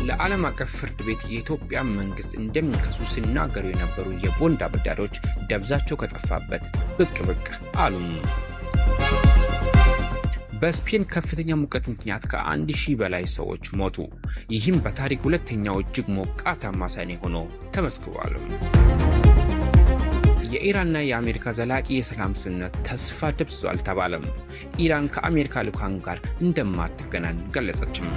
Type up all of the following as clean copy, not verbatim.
ለዓለም አቀፍ ፍርድ ቤት የኢትዮጵያ መንግስት እንደሚከሱ ሲናገሩ የነበሩ የቦንድ አበዳሪዎች ደብዛቸው ከጠፋበት ብቅ አሉ። በስፔን ከፍተኛ ሙቀት ምክንያት ከ1000 በላይ ሰዎች ሞቱ። ይህም በታሪክ ሁለተኛው እጅግ ሞቃታማ ሰኔ ሆኖ ተመዝግቧል። የኢራንና የአሜሪካ ዘላቂ የሰላም ስምምነት ተስፋ ደብዝዟል ተባለም። ኢራን ከአሜሪካ ልዑካን ጋር እንደማትገናኝ ገለጸችም።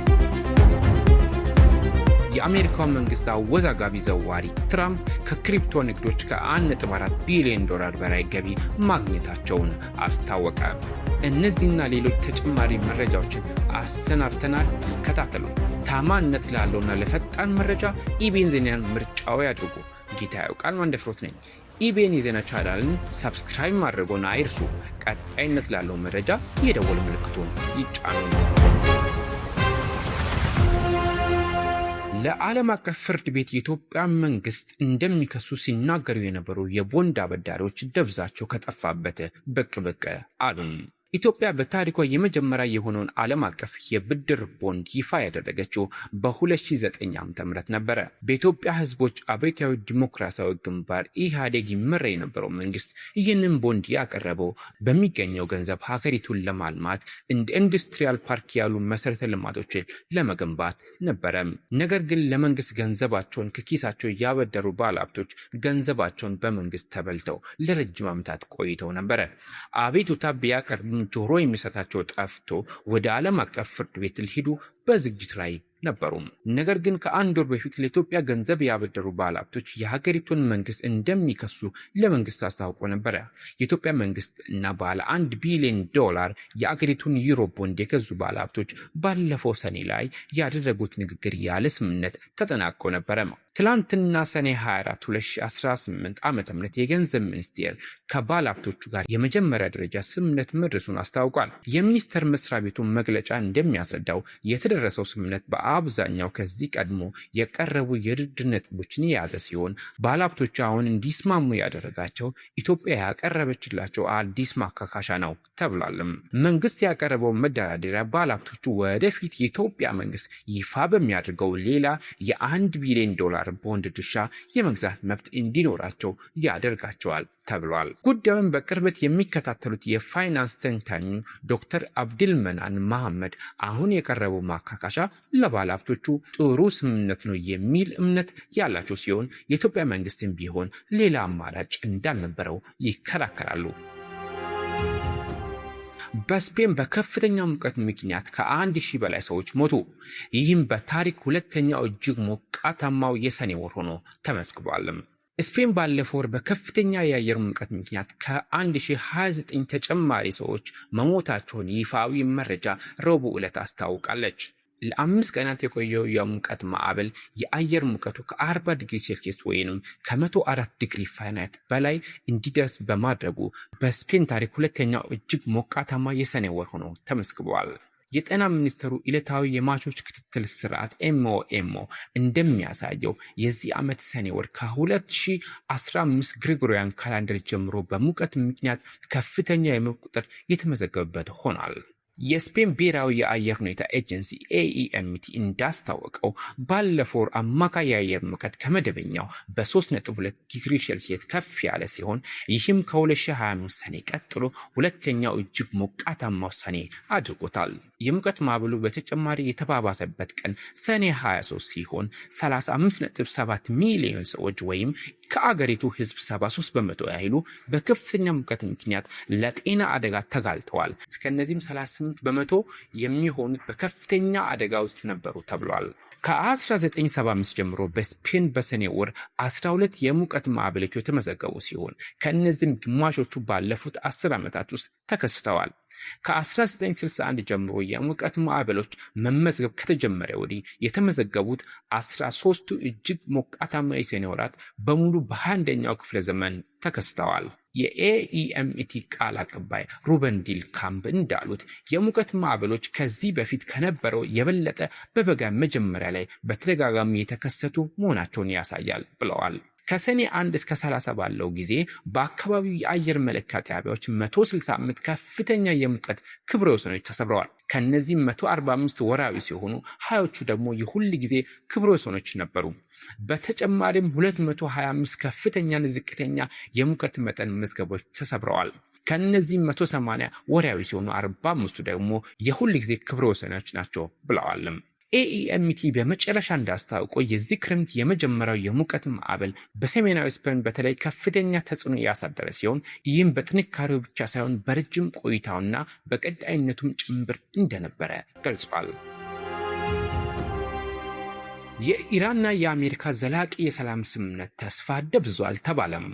የአሜሪካው መንግስት አወዛጋቢ ዘዋሪ ትራምፕ ከክሪፕቶ ንግዶች ከ1.4 ቢሊዮን ዶላር በላይ ገቢ ማግኘታቸውን አስታወቀ። እነዚህና ሌሎች ተጨማሪ መረጃዎችን አሰናድተናል። ይከታተሉ። ታማኝነት ላለውና ለፈጣን መረጃ ኢቢኤን ዜናን ምርጫው ያድርጉ። ጌታ ያውቃል ማንደፍሮት ነኝ። ኢቢኤን የዜና ቻናልን ሰብስክራይብ ማድረጎን አይርሱ። ቀጣይነት ላለው መረጃ የደወል ምልክቱን ይጫኑ። ለዓለም አቀፍ ፍርድ ቤት የኢትዮጵያ መንግስት እንደሚከሱ ሲናገሩ የነበሩ የቦንድ አበዳሪዎች ደብዛቸው ከጠፋበት ብቅ አሉ። ኢትዮጵያ በታሪኳ የመጀመሪያ የሆነውን ዓለም አቀፍ የብድር ቦንድ ይፋ ያደረገችው በ2009 ዓ.ም ነበረ። በኢትዮጵያ ሕዝቦች አብዮታዊ ዲሞክራሲያዊ ግንባር ኢህአዴግ ይመራ የነበረው መንግስት ይህንን ቦንድ ያቀረበው በሚገኘው ገንዘብ ሀገሪቱን ለማልማት እንደ ኢንዱስትሪያል ፓርክ ያሉ መሰረተ ልማቶችን ለመገንባት ነበረ። ነገር ግን ለመንግስት ገንዘባቸውን ከኪሳቸው ያበደሩ ባለሀብቶች ገንዘባቸውን በመንግስት ተበልተው ለረጅም ዓመታት ቆይተው ነበረ። አቤቱታ ቢያቀርቡ ጆሮ የሚሰጣቸው ጠፍቶ ወደ ዓለም አቀፍ ፍርድ ቤት ሊሄዱ በዝግጅት ላይ ነበሩ። ነገር ግን ከአንድ ወር በፊት ለኢትዮጵያ ገንዘብ ያበደሩ ባለሀብቶች የሀገሪቱን መንግስት እንደሚከሱ ለመንግስት አስታውቆ ነበረ። የኢትዮጵያ መንግስት እና ባለ 1 ቢሊዮን ዶላር የአገሪቱን ዩሮ ቦንድ የገዙ ባለሀብቶች ባለፈው ሰኔ ላይ ያደረጉት ንግግር ያለ ስምምነት ተጠናቆ ነበረ። ትላንትና ሰኔ 24 2018 ዓ.ም የገንዘብ ሚኒስቴር ከባለሀብቶቹ ጋር የመጀመሪያ ደረጃ ስምምነት መድረሱን አስታውቋል። የሚኒስቴር መስሪያ ቤቱ መግለጫ እንደሚያስረዳው የተደረሰው ስምምነት በአብዛኛው ከዚህ ቀድሞ የቀረቡ የድርድር ነጥቦችን የያዘ ሲሆን ባለሀብቶቹ አሁን እንዲስማሙ ያደረጋቸው ኢትዮጵያ ያቀረበችላቸው አዲስ ማካካሻ ነው ተብሏል። መንግስት ያቀረበው መደራደሪያ ባለሀብቶቹ ወደፊት የኢትዮጵያ መንግስት ይፋ በሚያደርገው ሌላ የ1 ቢሊዮን ዶላር ቦንድ ድርሻ የመግዛት መብት እንዲኖራቸው ያደርጋቸዋል ተብሏል። ጉዳዩን በቅርበት የሚከታተሉት የፋይናንስ ተንታኙ ዶክተር አብድልመናን መሐመድ አሁን የቀረበው ማካካሻ ለባለሀብቶቹ ጥሩ ስምምነት ነው የሚል እምነት ያላቸው ሲሆን የኢትዮጵያ መንግስትም ቢሆን ሌላ አማራጭ እንዳልነበረው ይከራከራሉ። በስፔን በከፍተኛ ሙቀት ምክንያት ከ1000 በላይ ሰዎች ሞቱ። ይህም በታሪክ ሁለተኛው እጅግ ሞቃታማው የሰኔ ወር ሆኖ ተመዝግቧል። ስፔን ባለፈው ወር በከፍተኛ የአየር ሙቀት ምክንያት ከ1029 ተጨማሪ ሰዎች መሞታቸውን ይፋዊ መረጃ ረቡዕ ዕለት አስታውቃለች። ለ5 ቀናት የቆየው የሙቀት ማዕበል የአየር ሙቀቱ ከ40 ዲግሪ ሴልሺየስ ወይንም ከ104 ዲግሪ ፋራናይት በላይ እንዲደርስ በማድረጉ በስፔን ታሪክ ሁለተኛው እጅግ ሞቃታማ የሰኔ ወር ሆኖ ተመዝግቧል። የጤና ሚኒስቴሩ ዕለታዊ የሟቾች ክትትል ስርዓት ኤምኦኤምኦ እንደሚያሳየው የዚህ ዓመት ሰኔ ወር ከ2015 ግሪጎሪያን ካላንደር ጀምሮ በሙቀት ምክንያት ከፍተኛ የሞት ቁጥር የተመዘገበበት ሆኗል። የስፔን ብሔራዊ የአየር ሁኔታ ኤጀንሲ ኤኢኤምቲ እንዳስታወቀው ባለፈው ወር አማካይ የአየር ሙቀት ከመደበኛው በ3.2 ዲግሪ ሴልሺየስ ከፍ ያለ ሲሆን ይህም ከ2025 ሰኔ ቀጥሎ ሁለተኛው እጅግ ሞቃታማው ሰኔ አድርጎታል። የሙቀት ማዕበሉ በተጨማሪ የተባባሰበት ቀን ሰኔ 23 ሲሆን 35.7 ሚሊዮን ሰዎች ወይም ከአገሪቱ ህዝብ 73% ያህሉ በከፍተኛ ሙቀት ምክንያት ለጤና አደጋ ተጋልጠዋል። ከነዚህም 38% የሚሆኑት በከፍተኛ አደጋ ውስጥ ነበሩ ተብሏል። ከ1975 ጀምሮ በስፔን በሰኔ ወር 12 የሙቀት ማዕበሎች የተመዘገቡ ሲሆን ከእነዚህም ግማሾቹ ባለፉት 10 ዓመታት ውስጥ ተከስተዋል። ከ1961 ጀምሮ የሙቀት ማዕበሎች መመዝገብ ከተጀመረ ወዲህ የተመዘገቡት 13ቱ እጅግ ሞቃታማ የሰኔ ወራት በሙሉ በ21ኛው ክፍለ ዘመን ተከስተዋል። የኤኢኤምቲ ቃል አቀባይ ሩበን ዲል ካምፕ እንዳሉት የሙቀት ማዕበሎች ከዚህ በፊት ከነበረው የበለጠ በበጋ መጀመሪያ ላይ በተደጋጋሚ የተከሰቱ መሆናቸውን ያሳያል ብለዋል። ከሰኔ 1 እስከ 30 ባለው ጊዜ በአካባቢው የአየር መለኪያ ጣቢያዎች 165 ከፍተኛ የሙቀት ክብረ ወሰኖች ተሰብረዋል። ከነዚህም 145 ወራዊ ሲሆኑ 20ዎቹ ደግሞ የሁል ጊዜ ክብረ ወሰኖች ነበሩ። በተጨማሪም 225 ከፍተኛና ዝቅተኛ የሙቀት መጠን መዝገቦች ተሰብረዋል። ከነዚህም 180 ወራዊ ሲሆኑ 45ቱ ደግሞ የሁል ጊዜ ክብረ ወሰኖች ናቸው ብለዋል። ኤኢኤምቲ በመጨረሻ እንዳስታውቀው የዚህ ክረምት የመጀመሪያው የሙቀት ማዕበል በሰሜናዊ ስፔን በተለይ ከፍተኛ ተጽዕኖ ያሳደረ ሲሆን ይህም በጥንካሬው ብቻ ሳይሆን በረጅም ቆይታውና በቀጣይነቱም ጭምር እንደነበረ ገልጿል። የኢራንና የአሜሪካ ዘላቂ የሰላም ስምምነት ተስፋ ደብዝዟል ተባለም።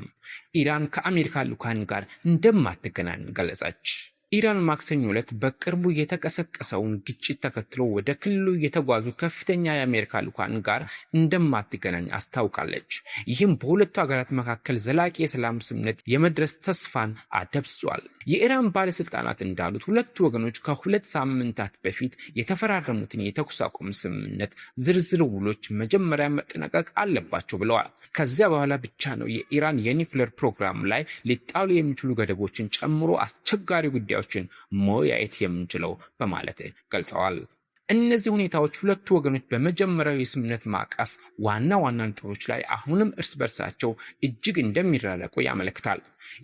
ኢራን ከአሜሪካ ልዑካን ጋር እንደማትገናኝ ገለጸች። ኢራን ማክሰኞ ዕለት በቅርቡ የተቀሰቀሰውን ግጭት ተከትሎ ወደ ክልሉ የተጓዙ ከፍተኛ የአሜሪካ ልዑካን ጋር እንደማትገናኝ አስታውቃለች። ይህም በሁለቱ ሀገራት መካከል ዘላቂ የሰላም ስምምነት የመድረስ ተስፋን አደብዝዟል። የኢራን ባለስልጣናት እንዳሉት ሁለቱ ወገኖች ከ2 ሳምንታት በፊት የተፈራረሙትን የተኩስ አቁም ስምምነት ዝርዝር ውሎች መጀመሪያ መጠናቀቅ አለባቸው ብለዋል። ከዚያ በኋላ ብቻ ነው የኢራን የኒውክሌር ፕሮግራም ላይ ሊጣሉ የሚችሉ ገደቦችን ጨምሮ አስቸጋሪ ጉዳዮችን መወያየት የምንችለው በማለት ገልጸዋል። እነዚህ ሁኔታዎች ሁለቱ ወገኖች በመጀመሪያው የስምምነት ማዕቀፍ ዋና ነጥቦች ላይ አሁንም እርስ በርሳቸው እጅግ እንደሚራረቁ ያመለክታል።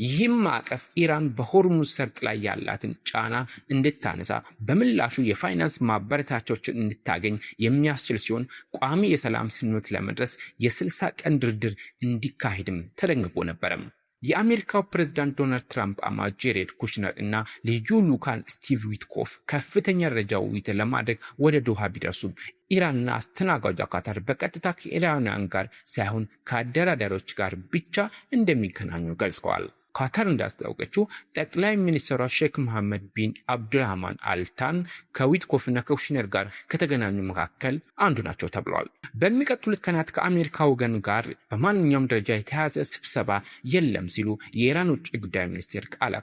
ይህም ማዕቀፍ ኢራን በሆርሙዝ ሰርጥ ላይ ያላትን ጫና እንድታነሳ በምላሹ የፋይናንስ ማበረታቻዎችን እንድታገኝ የሚያስችል ሲሆን ቋሚ የሰላም ስምምነት ለመድረስ የ60 ቀን ድርድር እንዲካሄድም ተደንግጎ ነበረም። የአሜሪካው ፕሬዝዳንት ዶናልድ ትራምፕ አማች ጄሬድ ኩሽነር እና ልዩ ልዑካን ስቲቭ ዊትኮፍ ከፍተኛ ደረጃ ውይይት ለማድረግ ወደ ዶሃ ቢደርሱም ኢራንና አስተናጋጇ ካታር በቀጥታ ከኢራናውያን ጋር ሳይሆን ከአደራዳሪዎች ጋር ብቻ እንደሚገናኙ ገልጸዋል። ካታር እንዳስታወቀችው ጠቅላይ ሚኒስትሯ ሼክ መሐመድ ቢን አብዱልራህማን አልታን ከዊትኮፍና ከኩሽነር ጋር ከተገናኙ መካከል አንዱ ናቸው ተብሏል። በሚቀጥሉት ቀናት ከአሜሪካ ወገን ጋር በማንኛውም ደረጃ የተያዘ ስብሰባ የለም ሲሉ የኢራን ውጭ ጉዳይ ሚኒስቴር ቃል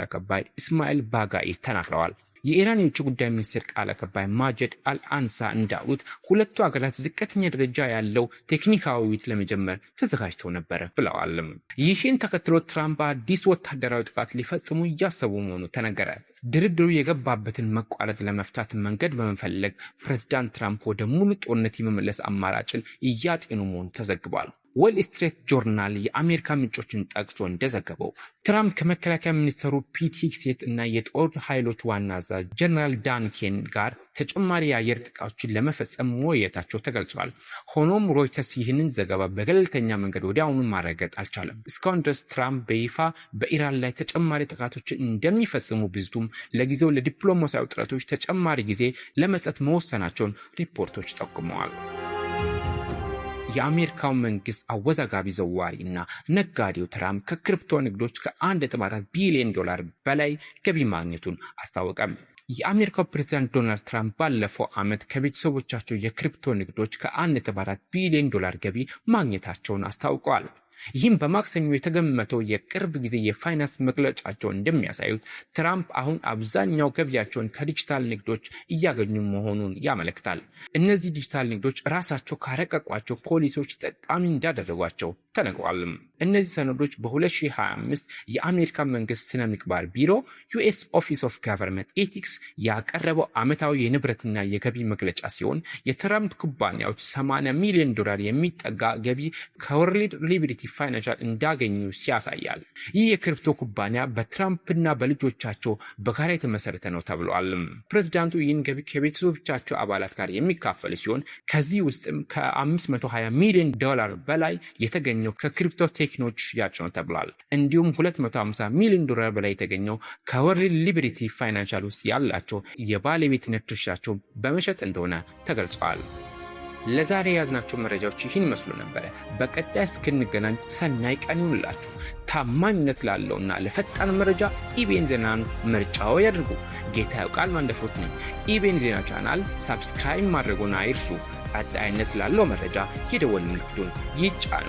አቀባይ እስማኤል ባጋኢ ተናግረዋል። የኢራን የውጭ ጉዳይ ሚኒስቴር ቃል አቀባይ ማጀድ አልአንሳ እንዳሉት ሁለቱ ሀገራት ዝቅተኛ ደረጃ ያለው ቴክኒካዊ ውይይት ለመጀመር ተዘጋጅተው ነበር ብለዋል። ይህን ተከትሎ ትራምፕ አዲስ ወታደራዊ ጥቃት ሊፈጽሙ እያሰቡ መሆኑ ተነገረ። ድርድሩ የገባበትን መቋረጥ ለመፍታት መንገድ በመፈለግ ፕሬዝዳንት ትራምፕ ወደ ሙሉ ጦርነት የመመለስ አማራጭን እያጤኑ መሆኑ ተዘግቧል። ዎል ስትሪት ጆርናል የአሜሪካ ምንጮችን ጠቅሶ እንደዘገበው ትራምፕ ከመከላከያ ሚኒስትሩ ፒት ሄግሴት እና የጦር ኃይሎች ዋና አዛዥ ጀነራል ዳን ኬን ጋር ተጨማሪ የአየር ጥቃቶችን ለመፈጸም መወያየታቸው ተገልጿል። ሆኖም ሮይተርስ ይህንን ዘገባ በገለልተኛ መንገድ ወዲያውኑ ማረጋገጥ አልቻለም። እስካሁን ድረስ ትራምፕ በይፋ በኢራን ላይ ተጨማሪ ጥቃቶችን እንደሚፈጽሙ ቢዝቱም ለጊዜው ለዲፕሎማሲያዊ ጥረቶች ተጨማሪ ጊዜ ለመስጠት መወሰናቸውን ሪፖርቶች ጠቁመዋል። የአሜሪካው መንግስት አወዛጋቢ ዘዋሪ እና ነጋዴው ትራምፕ ከክሪፕቶ ንግዶች ከ1.4 ቢሊዮን ዶላር በላይ ገቢ ማግኘቱን አስታወቀም። የአሜሪካው ፕሬዝዳንት ዶናልድ ትራምፕ ባለፈው ዓመት ከቤተሰቦቻቸው የክሪፕቶ ንግዶች ከ1.4 ቢሊዮን ዶላር ገቢ ማግኘታቸውን አስታውቀዋል። ይህም በማክሰኞ የተገመተው የቅርብ ጊዜ የፋይናንስ መግለጫቸው እንደሚያሳዩት ትራምፕ አሁን አብዛኛው ገቢያቸውን ከዲጂታል ንግዶች እያገኙ መሆኑን ያመለክታል። እነዚህ ዲጂታል ንግዶች ራሳቸው ካረቀቋቸው ፖሊሲዎች ተጠቃሚ እንዳደረጓቸው ተነግሯል። እነዚህ ሰነዶች በ2025 የአሜሪካ መንግስት ስነ ምግባር ቢሮ ዩኤስ ኦፊስ ኦፍ ጋቨርንመንት ኤቲክስ ያቀረበው ዓመታዊ የንብረትና የገቢ መግለጫ ሲሆን የትራምፕ ኩባንያዎች 80 ሚሊዮን ዶላር የሚጠጋ ገቢ ከወርልድ ሊበርቲ ፋይናንሻል እንዳገኙ ያሳያል። ይህ የክሪፕቶ ኩባንያ በትራምፕና በልጆቻቸው በጋራ የተመሰረተ ነው ተብሏል። ፕሬዝዳንቱ ይህን ገቢ ከቤተሰቦቻቸው አባላት ጋር የሚካፈል ሲሆን ከዚህ ውስጥም ከ520 ሚሊዮን ዶላር በላይ የተገኘው ከክሪፕቶ ቴክኖሎጂ ሽያጭ ነው ተብሏል። እንዲሁም 250 ሚሊዮን ዶላር በላይ የተገኘው ከወርልድ ሊበርቲ ፋይናንሻል ውስጥ ያላቸው የባለቤትነት ድርሻቸው በመሸጥ እንደሆነ ተገልጿል። ለዛሬ ያዝናቸው መረጃዎች ይህን መስሎ ነበረ። በቀጣይ እስክንገናኝ ሰናይ ቀን ይሁንላችሁ። ታማኝነት ላለውና ለፈጣን መረጃ ኢቢኤን ዜናን ምርጫው ያድርጉ። ጌታ ያውቃል ማንደፍሮት ነኝ። ኢቢኤን ዜና ቻናል ሰብስክራይብ ማድረጉን አይርሱ። ቀጣይነት ላለው መረጃ የደወል ምልክቱን ይጫኑ።